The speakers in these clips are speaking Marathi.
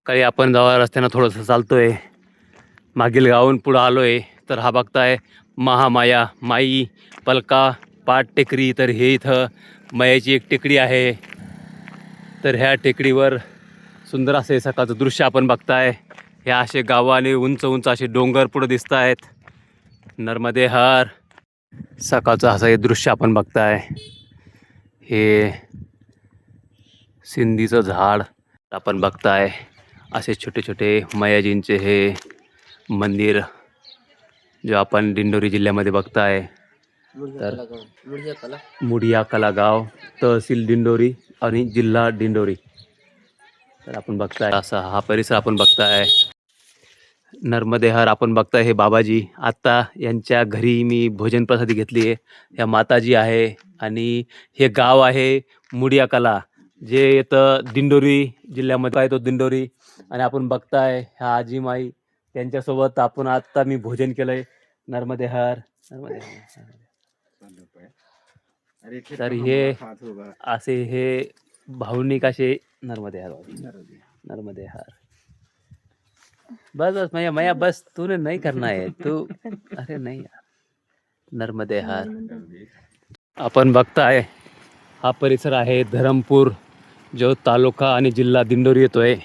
काही आपण जेव्हा रस्त्यानं थोडंसं चालतोय, मागील गावाहून पुढं आलोय, तर हा बघताय महामाया माई पलका पाट टेकडी. तर हे इथं मायाची एक टेकडी आहे. तर ह्या टेकडीवर सुंदर असे सकाळचं दृश्य आपण बघताय. हे असे गावं आणि उंच उंच असे डोंगर पुढे दिसत आहेत. नर्मदे हर. सकाळचं असं हे दृश्य आपण बघताय. हे सिंधीचं झाड आपण बघताय. असे छोटे छोटे मयाजींचे हे मंदिर जे आपण दिंडोरी जिल्ह्यामध्ये बघताय. तर मुडिया कला गाव, तहसील दिंडोरी आणि जिल्हा दिंडोरी. तर आपण बघताय असा हा परिसर आपण बघताय. नर्मदे हर आपण बघताय. हे बाबाजी, आत्ता यांच्या घरी मी भोजन प्रसादी घेतली आहे. ह्या माताजी आहे आणि हे गाव आहे मुडिया कला, जे येतं दिंडोरी जिल्ह्यामध्ये आहे तो दिंडोरी. आणि आपण बघताय ह्या आजीमाई, त्यांच्यासोबत आपण आत्ता मी भोजन केलंय. नर्मदे हर, नर्मदे हर. तर हे असे हे भावनिक असे नर्मदे हर, नर्मदे हर. बस बस मैया मैया बस, तूने नहीं करना है तू. अरे नहीं यार. नर्मदे हर. आपण बघताय हा परिसर आहे धरमपूर, जो तालुका आणि जिल्हा दिंडोरी येतोय.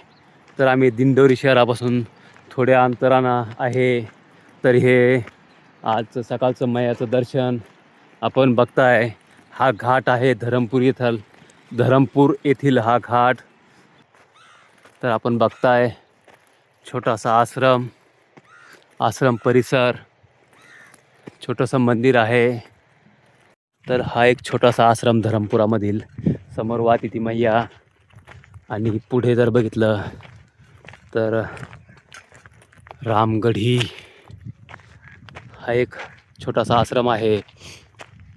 तर आम्ही दिंडोरी शहरापासून थोड्या अंतरानं आहे. तर हे आज सकाळचं मैयाचं दर्शन आपण बघताय. हा घाट आहे धरमपूर येथील हा घाट. तर आपण बघताय छोटासा आश्रम परिसर, छोटंसं मंदिर आहे. तर हा एक छोटासा आश्रम धरमपुरामधील. समोर वाहती ती मैया आणि पुढे जर बघितलं तर रामगढी हा एक छोटासा आश्रम आहे.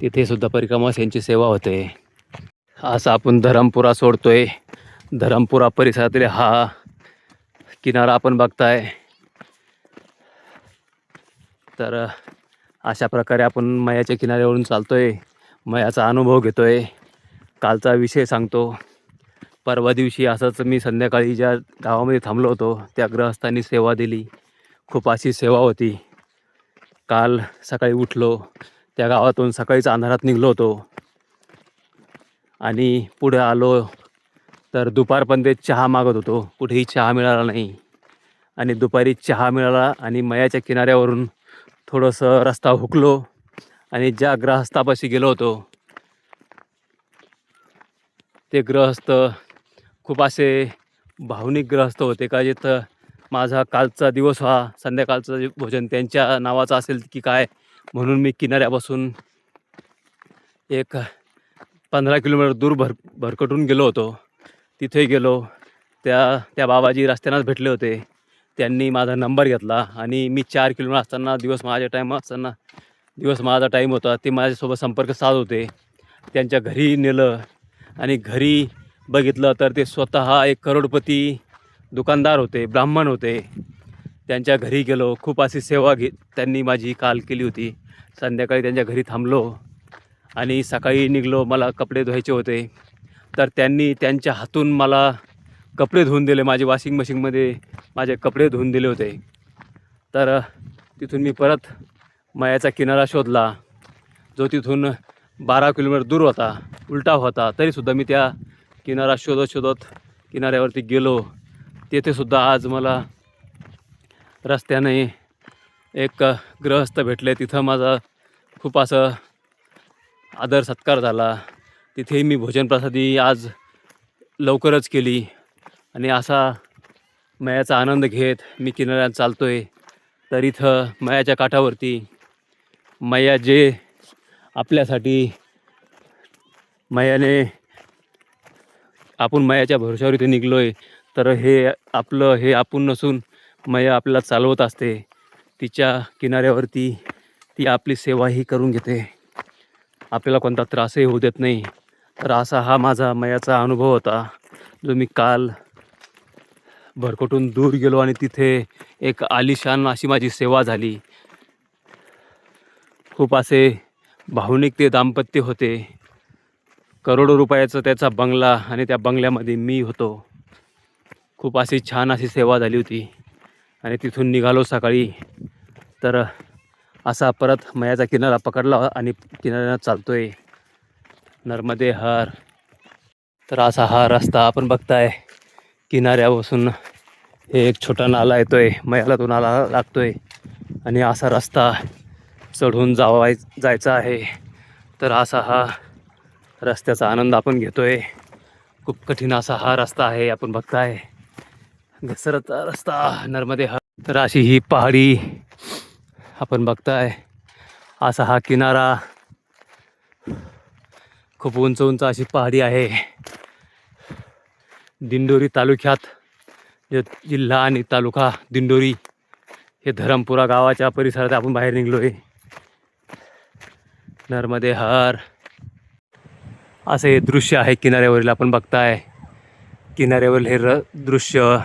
तिथे सुद्धा परिक्रमावासियांची सेवा होते. असं आपण धरमपुरा सोडतोय. धरमपुरा परिसरातील हा किनारा आपण बघताय. तर अशा प्रकारे आपण मयाच्या किनाऱ्यावरून चालतोय, मयाचा अनुभव घेतोय. कालचा विषय सांगतो. परवा दिवशी असंच मी संध्याकाळी ज्या गावामध्ये थांबलो होतो, त्या गृहस्थांनी सेवा दिली. खूप अशी सेवा होती. काल सकाळी उठलो, त्या गावातून सकाळीच अंधारात निघलो होतो आणि पुढे आलो. तर दुपारपर्यंत चहा मागत होतो, कुठेही चहा मिळाला नाही. आणि दुपारी चहा मिळाला आणि मयाच्या किनाऱ्यावरून थोडंसं रस्ता हुकलो आणि ज्या ग्रहस्थापाशी गेलो होतो, ते ग्रहस्थ खूप असे भावनिक ग्रहस्थ होते. का जिथं माझा कालचा दिवस संध्याकाळचं जे भोजन त्यांच्या नावाचं असेल की काय, म्हणून मी किनाऱ्यापासून एक 15 किलोमीटर दूर भरकटून गेलो होतो. तिथे गेलो, त्या बाबाजी रस्त्यानंच भेटले होते. त्यांनी माझा नंबर घेतला आणि मी 4 किलोमीटर असताना दिवस माझा टाईम होता, ते माझ्यासोबत संपर्क साधत होते. त्यांच्या घरी नेलं आणि घरी बघितलं तर ते स्वतः एक करोडपती दुकानदार होते, ब्राह्मण होते. त्यांच्या घरी गेलो. खूप अशी सेवा त्यांनी माझी काल केली होती. संध्याकाळी त्यांच्या घरी थांबलो आणि सकाळी निघलो. मला कपडे धुवायचे होते, तर त्यांनी त्यांच्या हातून मला कपडे धुवून दिले. माझे वॉशिंग मशीनमध्ये माझे कपडे धुवून दिले होते. तर तिथून मी परत मयाचा किनारा शोधला, जो तिथून 12 किलोमीटर दूर होता, उलटा होता. तरीसुद्धा मी त्या किनारा शोधत किनाऱ्यावरती गेलो. तेथेसुद्धा आज मला रस्त्याने एक गृहस्थ भेटले. तिथं माझा खूप असं आदर सत्कार झाला. तिथेही मी भोजन प्रसादी आज लवकरच केली आणि असा मयाचा आनंद घेत मी किनाऱ्यात चालतोय. तर इथं मयाच्या काठावरती मैया जे आपल्यासाठी मयाने, आपण मयाच्या भरोशावर इथे निघलो आहे. तर हे आपण नसून मैया आपल्याला चालवत असते. तिच्या किनाऱ्यावरती ती आपली सेवाही करून घेते, आपल्याला कोणता त्रासही होऊ देत नाही. तर असा हा माझा मयाचा अनुभव होता, जो मी काल भरकटून दूर गेलो आणि तिथे एक आलिशान अशी माझी सेवा झाली. खूप असे भावनिक ते दाम्पत्य होते. करोडो रुपयाचा त्याचा बंगला आणि त्या बंगल्यामध्ये मी होतो. खूप अशी छान अशी सेवा झाली होती आणि तिथून निघालो सकाळी. तर असा परत मयाचा किनारा पकडला आणि किनाऱ्यानं चालतोय नर्मदे हर. तर असा हा रस्ता आपण बघताय किनाऱ्यापासून. हे एक छोटा नाला येतोय, मयाला तो नाला लागतोय आणि असा रस्ता चढून जायचा आहे. तर असा हा रस्त्याचा आनंद आपण घेतोय. खूप कठीण असा हा रस्ता आहे, आपण बघताय घसरता रस्ता नर्मदे हर. तर अशी ही पहाडी आपण बघताय. असा हा किनारा, खूप उंच उंच अशी पहाडी आहे. दिंडोरी तालुक्यात, जे जिल्हा आणि तालुका दिंडोरी, हे धरमपुरा गावाच्या परिसरात आपण बाहेर निघलोय. नर्मदे हर असे हे दृश्य आहे किनाऱ्यावरील, आपण बघताय किनाऱ्यावरील हे दृश्य,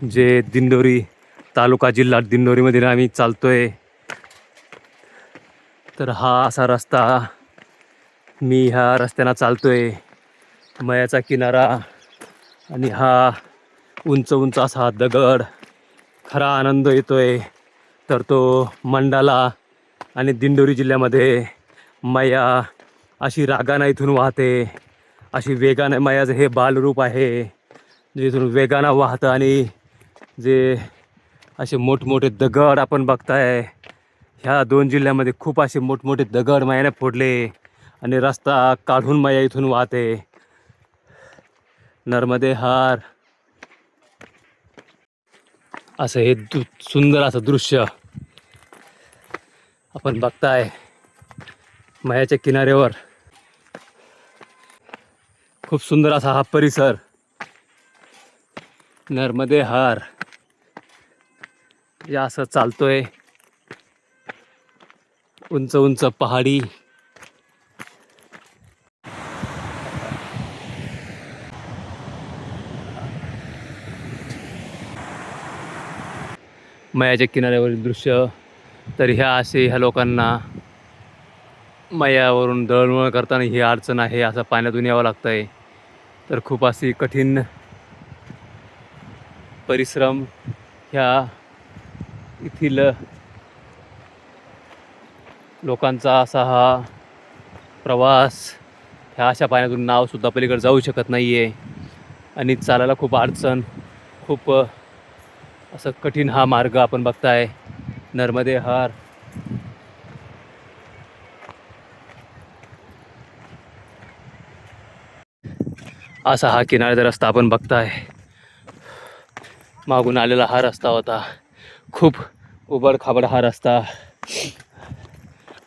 जे दिंडोरी तालुका जिल्हा दिंडोरीमध्ये आम्ही चालतोय. तर हा असा रस्ता, मी ह्या रस्त्यानं चालतोय. मयाचा किनारा आणि हा उंच उंच असा दगड, खरा आनंद येतोय. तर तो मंडाला आणि दिंडोरी जिल्ह्यामध्ये मया अशी रागानं इथून वाहते, अशी वेगानं मयाचं हे बालरूप आहे जे इथून वेगानं वाहतं. आणि जे असे मोठमोठे दगड आपण बघताय, ह्या दोन जिल्ह्यामध्ये खूप असे मोठमोठे दगड मयाने फोडले आणि रस्ता काढून मया इथून वाहते. नर्मदे हर असं हे सुंदर असं दृश्य आपण बघताय मयाच्या किनाऱ्यावर. खूप सुंदर असा हा परिसर नर्मदे हर. या असं चालतोय उंच उंच पहाडी. मयाच्या किनाऱ्यावरील दृश्य. तर ह्या लोकांना मयावरून दळणवळण करताना ही अडचण आहे, असं पाण्यातून यावं लागतं आहे. तर खूप अशी कठीण परिश्रम ह्या येथील लोकांचा असा हा प्रवास. ह्या अशा पाण्यातून नावसुद्धा पलीकडे जाऊ शकत नाही आहे आणि चालायला खूप अडचण, खूप असं कठीण हा मार्ग आपण बघताय नर्मदे हर. असा हा किनाऱ्याचा रस्ता आपण बघताय. मागून आलेला हा रस्ता होता, खूप उबड खाबड हा रस्ता.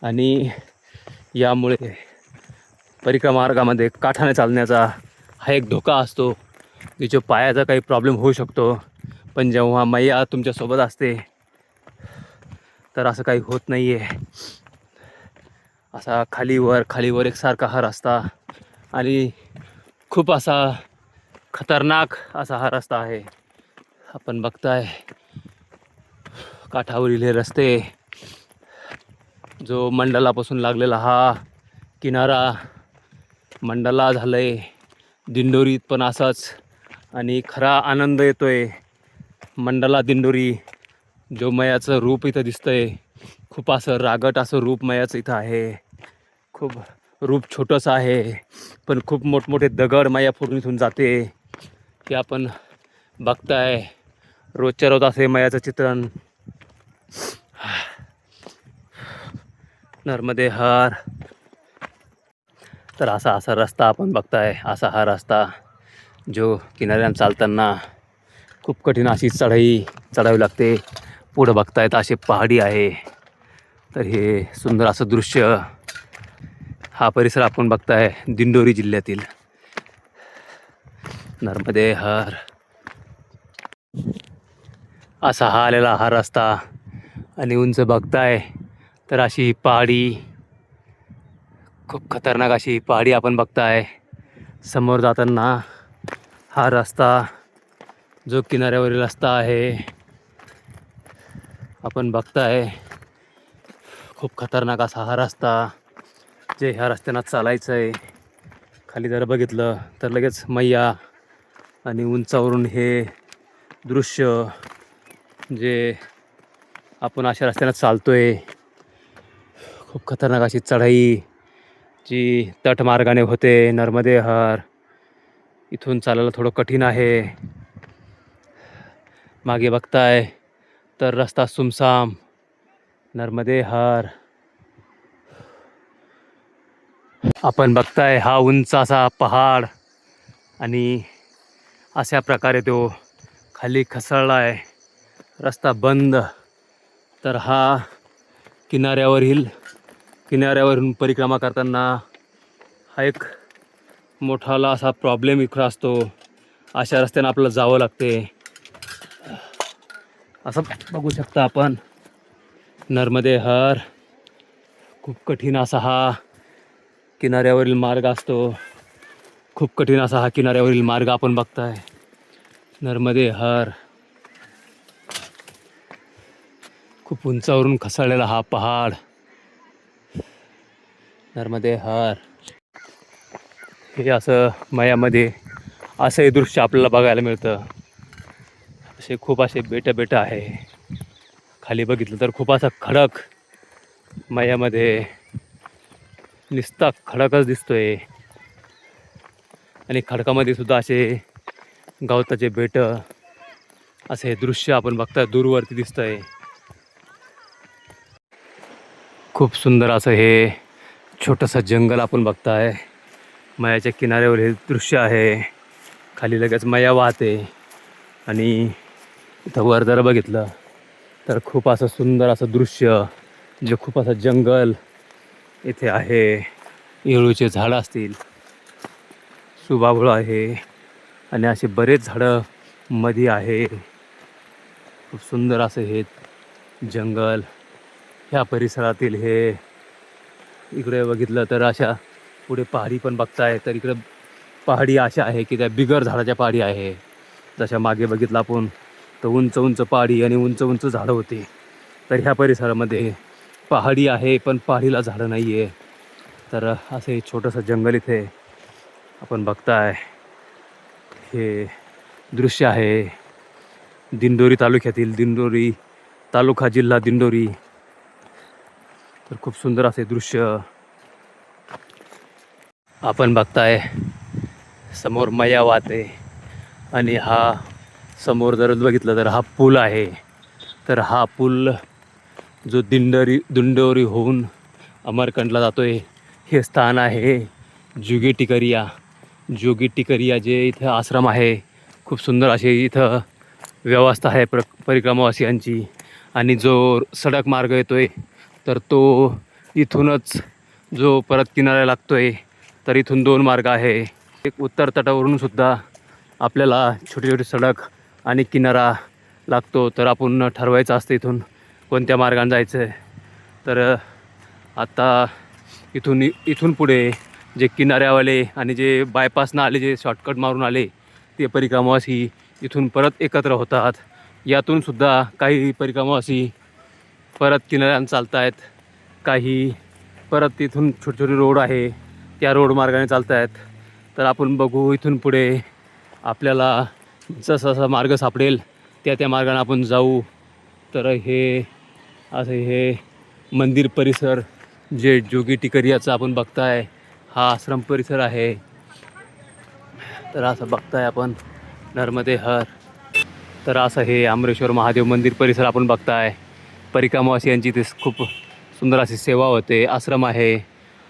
आणि यामुळे परिक्रमा मार्गामध्ये काठाने चालण्याचा हा एक धोका असतो, की जो पायाचा काही प्रॉब्लेम होऊ शकतो. पण जेव्हा मैया तुमच्यासोबत असते तर असं काही होत नाही आहे. असा खालीवर एकसारखा हा रस्ता आणि खूप असा खतरनाक असा हा रस्ता आहे. आपण बघताय काठावरील हे रस्ते, जो मंडलापासून लागलेला हा किनारा. मंडला झालंय, दिंडोरीत पण असाच. आणि खरा आनंद येतोय मंडला दिंडोरी. जो मयाचं रूप इथं दिसतंय, खूप असं रागट असं रूप मयाचं इथं आहे. खूप रूप छोटंसं आहे, पण खूप मोठमोठे दगड मया फोडून इथून जाते. हे आपण बघताय रोजच्या रोज असे मयाचं चित्रण. नर्मदे हर. तर असा रस्ता आपण बघताय. असा हा रस्ता जो किनाऱ्यानं चालताना खूप कठीण अशी चढावी लागते. पुढं बघतायत असे पहाडी आहे. तर हे सुंदर असं दृश्य, हा परिसर आपण बघताय दिंडोरी जिल्ह्यातील नर्मदे हर. असा हा आलेला हा रस्ता आणि उंच बघताय तर अशी पहाडी, खूप खतरनाक अशी पहाडी आपण बघताय. समोर जाताना हा रस्ता, जो किनाऱ्यावरील रस्ता आहे आपण बघताय. खूप खतरनाक असा हा रस्ता, जे ह्या रस्त्यानं चालायचं आहे. खाली जर बघितलं तर लगेच मैया आणि उंचावरून हे दृश्य जे आपण अशा रस्त्यानं चालतोय, खूप खतरनाक अशी चढाई जी तटमार्गाने होते नर्मदे हर. इथून चालायला थोडं कठीण आहे. मागे बघताय तर रस्ता सुमसाम, नर्मदे हर. आपण बघताय हा उंच असा पहाड आणि अशा प्रकारे तो खाली खसळला आहे, रस्ता बंद. तर हा किनाऱ्यावरून परिक्रमा करताना हा एक मोठाला असा प्रॉब्लेम इकडं असतो. अशा रस्त्यानं आपल्याला जावं लागते. असं बघू शकता आपण नर्मदे हर. खूप कठीण असा हा किनाऱ्यावरील मार्ग असतो. खूप कठीण असा हा किनाऱ्यावरील मार्ग आपण बघताय, नर्मदे हर. खूप उंचावरून खसळलेला हा पहाड, नर्मदे हर. हे असं मयामध्ये असं हे दृश्य आपल्याला बघायला मिळतं. असे खूप असे बेट आहे. खाली बघितलं तर खूप असा खडक मयामध्ये निस्ता खडकच दिसतोय. आणि खडकामध्ये सुद्धा असे गवताचे बेट, असे दृश्य आपण बघताय, दूरवरती दिसतंय. खूप सुंदर असं हे छोटंसं जंगल आपण बघताय. मयाच्या किनाऱ्यावर हे दृश्य आहे. खाली लगेच मया वाहते आणि इथं वर जर बघितलं तर खूप असं सुंदर असं दृश्य, जे खूप असं जंगल इथे आहे. येळूचे झाडं असतील, सुबाबुळ आहे आणि असे बरेच झाडं मध्ये आहे. खूप सुंदर असं हे जंगल. ह्या परिसरातील हे इकडे बघितलं तर अशा पुढे पहाडी पण बघताय, तर इकडे पहाडी अशा आहे की त्या बिगर झाडाच्या पहाडी आहे. जशा मागे बघितलं आपण तर उंच उंच पहाडी आणि उंच उंच झाडं होती. तर ह्या परिसरामध्ये पहाडी आहे पण पहाडीला झाडं नाही आहे. तर असं हे छोटंसं जंगल इथे आपण बघताय. हे दृश्य आहे दिंडोरी तालुक्यातील, दिंडोरी तालुका जिल्हा दिंडोरी. तर खूप सुंदर असे दृश्य आपण बघताय. समोर मया वाहते आणि हा समोर जर बघितलं तर हा पूल आहे. तर हा पूल जो दिंडोरी होऊन अमरकंटला जातोय, हे स्थान आहे जोगी टिकरिया जे इथं आश्रम आहे. खूप सुंदर अशी इथं व्यवस्था आहे परिक्रमावासियांची. आणि जो सडक मार्ग येतोय तर तो इथूनच जो परत किनाऱ्याला लागतोय, तर इथून 2 मार्ग आहे. एक उत्तर तटावरून सुद्धा आपल्याला छोटी छोटी सडक आणि किनारा लागतो. तर आपण ठरवायचं असतं इथून कोणत्या मार्गाने जायचं आहे. तर आता इथून पुढे जे किनाऱ्यावाले आणि जे बायपासनं आले, जे शॉर्टकट मारून आले, ते परिक्रमावासी इथून परत एकत्र होतात. यातून सुद्धा काही परिक्रमावासी परत किनाऱ्यानं चालत आहेत, काही परत तिथून छोटे छोटे रोड आहे त्या रोड मार्गाने चालत आहेत. तर आपण बघू इथून पुढे आपल्याला जसा जसा मार्ग सापडेल त्या मार्गाने आपण जाऊ. तर हे असं हे मंदिर परिसर जे जोगी टिकरियाचं आपण बघताय, हा आश्रम परिसर आहे. तर असं बघताय आपण नर्मदे हर. तर असं हे आमरेश्वर महादेव मंदिर परिसर आपण बघताय. परिक्रमावासियांची ते खूप सुंदर अशी सेवा होते, आश्रम आहे.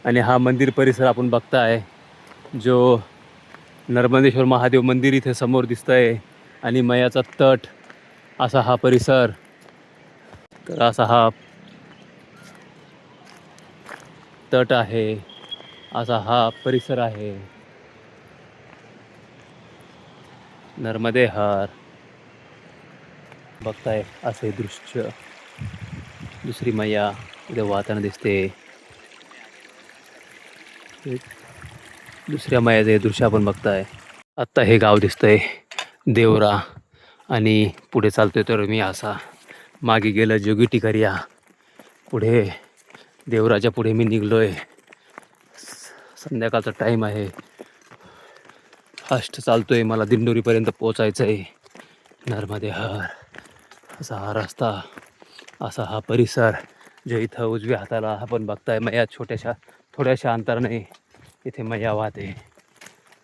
आणि हा मंदिर परिसर आपण बघताय, जो नर्मदेश्वर महादेव मंदिर इथे समोर दिसतंय आणि मयाचा तट असा हा परिसर. तर असा हा तट आहे, असा हा परिसर आहे, नर्मदे हर. बघताय असे दृश्य. दुसरी मैया इथे वाहताना दिसते. दुसऱ्या मैयाचे हे दृश्य आपण बघताय. आत्ता हे गाव दिसतंय देवरा. आणि पुढे चालतोय तर मी असा मागे गेलं जोगी टिकरिया, पुढे देवराच्या पुढे मी निघलोय. संध्याकाळचा टाईम आहे. फास्ट चालतोय, मला दिंडोरीपर्यंत पोचायचं आहे. नर्मदे हर. असा हा रस्ता, असा हा परिसर, जो इथं उजव्या हाताला आपण बघताय मैया थोड्याशा अंतराने इथे मैया वाहते.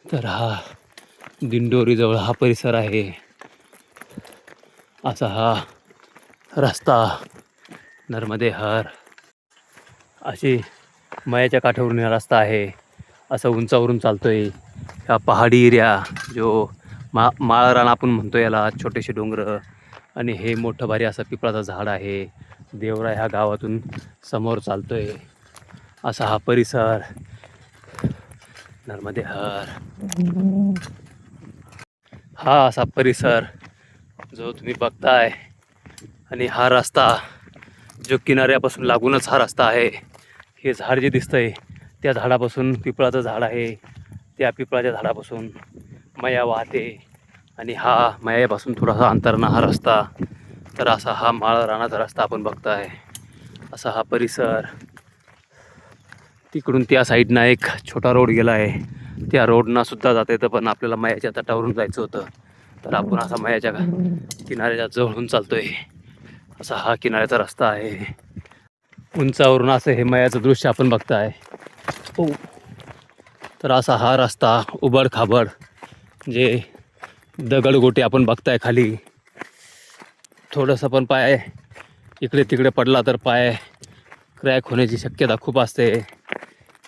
तर हा दिंडोरीजवळ हा परिसर आहे. असा हा रस्ता, नर्मदे हर. अशी मयाच्या काठावरून हा रस्ता आहे. असं उंचावरून चालतोय. हा पहाडी एरिया, जो माळरान आपण म्हणतो याला, छोटेसे डोंगर आणि हे मोठं भारी असं पिपळाचं झाड आहे. देवराय ह्या गावातून समोर चालतोय. असा हा परिसर, नर्मदे हर. हा असा परिसर जो तुम्ही बघताय. आणि हा रस्ता जो किनाऱ्यापासून लागूनच हा रस्ता आहे. हे झाड जे दिसतंय त्या झाडापासून, पिपळाचं झाड आहे, त्या पिपळाच्या झाडापासून मया वाहते. आणि हा मयापासून थोडासा अंतरानं हा रस्ता. तर असा हा माळ रानाचा रस्ता आपण बघताय. असा हा परिसर. तिकडून त्या साईडनं एक छोटा रोड गेला आहे. त्या रोडनं सुद्धा जाता येतं, पण आपल्याला मयाच्या तटावरून जायचं होतं. तर आपण असा मयाच्या किनाऱ्याच्या जवळून चालतोय. असा हा किनाऱ्याचा रस्ता आहे. उंचावरून असं हे मयाचं दृश्य आपण बघताय. तर असा हा रस्ता उबड खाबड, जे दगडगोटे आपण बघताय खाली. थोडंसं पण पाय इकडे तिकडे पडला तर पाय क्रॅक होण्याची शक्यता खूप असते.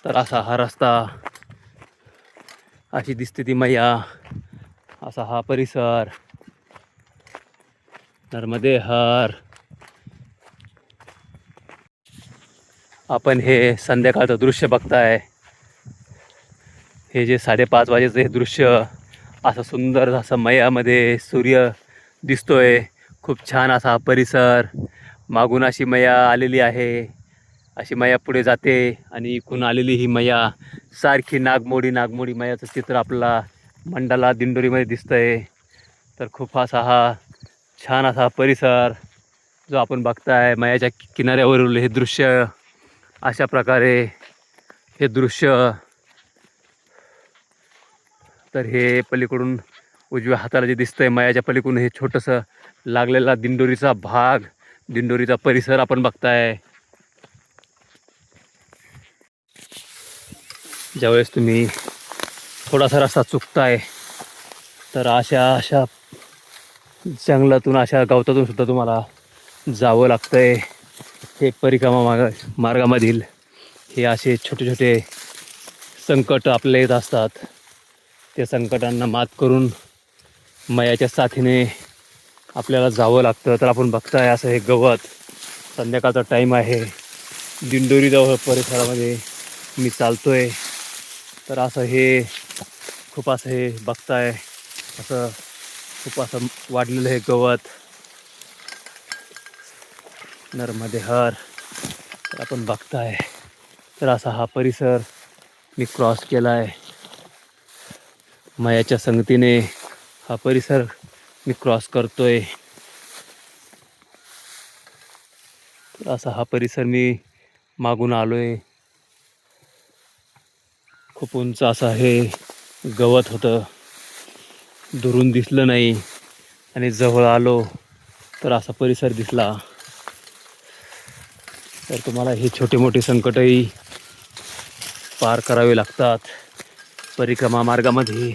तर असा हा रस्ता, अशी दिसते ती मैया. असा हा परिसर, नर्मदे हर. आपण हे संध्याकाळचं दृश्य बघताय. हे जे 5:30 वाजेचं हे दृश्य, असं सुंदर असं मैयामध्ये सूर्य दिसतोय. खूप छान असा हा परिसर. मागून अशी मैया आलेली आहे. अशी मैया पुढे जाते आणि इकडून आलेली ही मैया सारखी नागमोडी मैयाचं चित्र आपल्याला मंडाला दिंडोरीमध्ये दिसतंय. तर खूप असा हा छान असा परिसर जो आपण बघताय. मैयाच्या किनाऱ्यावरील हे दृश्य, अशा प्रकारे हे दृश्य. तर हे पलीकडून उजव्या हाताला जे दिसतंय मैयाच्या पलीकडून हे छोटंसं लागलेला दिंडोरीचा भाग, दिंडोरीचा परिसर आपण बघताय. ज्यावेळेस तुम्ही थोडासा रस्ता चुकताय, तर अशा जंगलातून, अशा गवतातून सुद्धा तुम्हाला जावं लागतंय. हे परिक्रमा मार्गामधील हे असे छोटे छोटे संकट आपले येत असतात. त्या संकटांना मात करून मयाच्या साथीने आपल्याला जावं लागतं. तर आपण बघताय असं हे गवत, संध्याकाळचा टाईम आहे, दिंडोरीजवळ परिसरामध्ये मी चालतोय. तर असं हे खूप असं हे बघताय, असं खूप असं वाढलेलं हे गवत, नर्मदे हर. तर आपण बघताय. तर असा हा परिसर मी क्रॉस केला आहे. मयाच्या संगतीने हा परिसर मी क्रॉस करतोय. तर असा हा परिसर मी मागून आलोय. खूप उंच असं हे गवत होतं, दुरून दिसलं नाही आणि जवळ आलो तर असा परिसर दिसला. तर तुम्हाला हे छोटे मोठे संकटही पार करावे लागतात परिक्रमा मार्गामध्ये.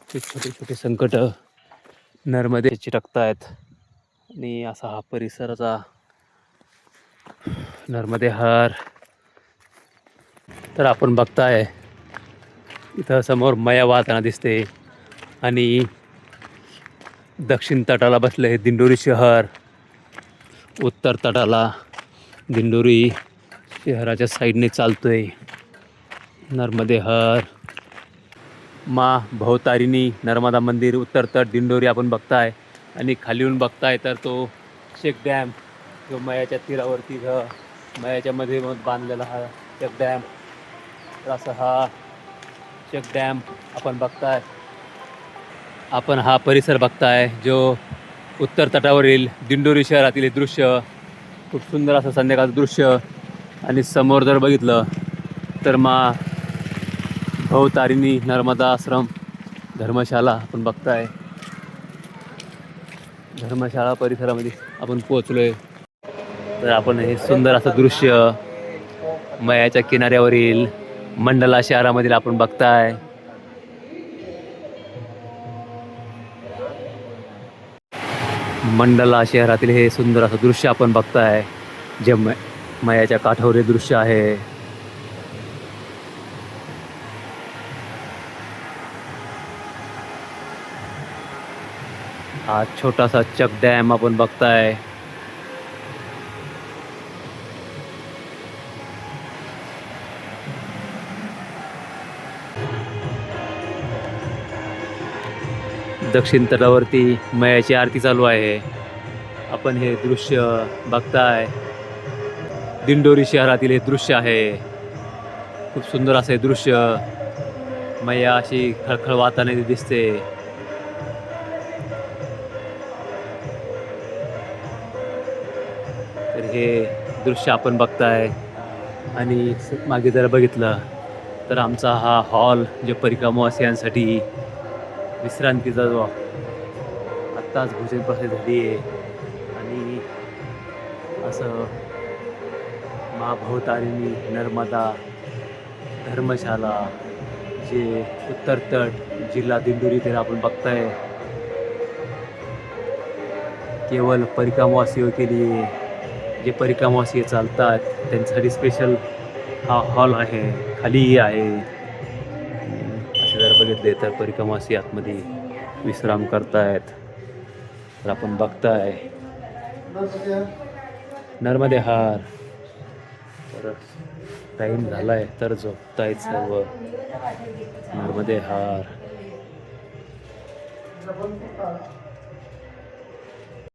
ते छोटे छोटे संकट नर्मदे चिटकतायत. आणि असा हा परिसराचा, नर्मदे हर. तर आपण बघताय इथं समोर मया वाहताना दिसते आणि दक्षिण तटाला बसले दिंडोरी शहर, उत्तर तटाला दिंडोरी शहराच्या साईडने चालतोय. नर्मदे हर. माँ भवतारिणी नर्मदा मंदिर, उत्तर तट दिंडोरी आपण बघताय. आणि खालीहून बघताय तर तो शेक डॅम, जो मयाच्या तीरावरती मयाच्या मध्ये बांधलेला हा शेक डॅम. तर असं हा शेक डॅम आपण बघताय. आपण हा परिसर बघताय जो उत्तर तटावरील दिंडोरी शहरातील हे दृश्य, खूप सुंदर असं संध्याकाळचं दृश्य. आणि समोर जर बघितलं तर भवतारिणी नर्मदा आश्रम धर्मशाला आपण बघताय. धर्मशाळा परिसरामध्ये आपण पोहोचलोय. तर आपण हे सुंदर असं दृश्य मयाच्या किनाऱ्यावरील मंडला शहरामधील आपण बघताय. मंडला शहरातील हे सुंदर असं दृश्य आपण बघताय, जे मयाच्या काठावरील दृश्य आहे. हा छोटासा चक डॅम आपण बघताय. दक्षिण तटावरती मयाची आरती चालू आहे. आपण हे दृश्य बघताय. दिंडोरी शहरातील हे दृश्य आहे. खूप सुंदर असं हे दृश्य. मैया अशी खळखळ वाहताना दिसते. तर हे दृश्य आपण बघताय. आणि मागे जर बघितलं तर आमचा हा हॉल जे परिक्रमावासियांसाठी विश्रांतीचा जो आत्ताच भोजन प्रसिद्ध झाली आहे. आणि असं भवतारिणी नर्मदा धर्मशाला जे उत्तर तट जिल्हा दिंडोरी ते आपण बघताय. केवळ परिक्रमावासियों के लिए, जे परिक्रमावासी चालतात त्यांच्यासाठी स्पेशल हा हॉल आहे. खालीही आहे. असे जर बघितले तर परिक्रमावासी आतमध्ये विश्राम करतायत. तर आपण बघताय नर्मदे हार. तर टाईम झालाय तर झोपतायत सर्व. नर्मदे हार.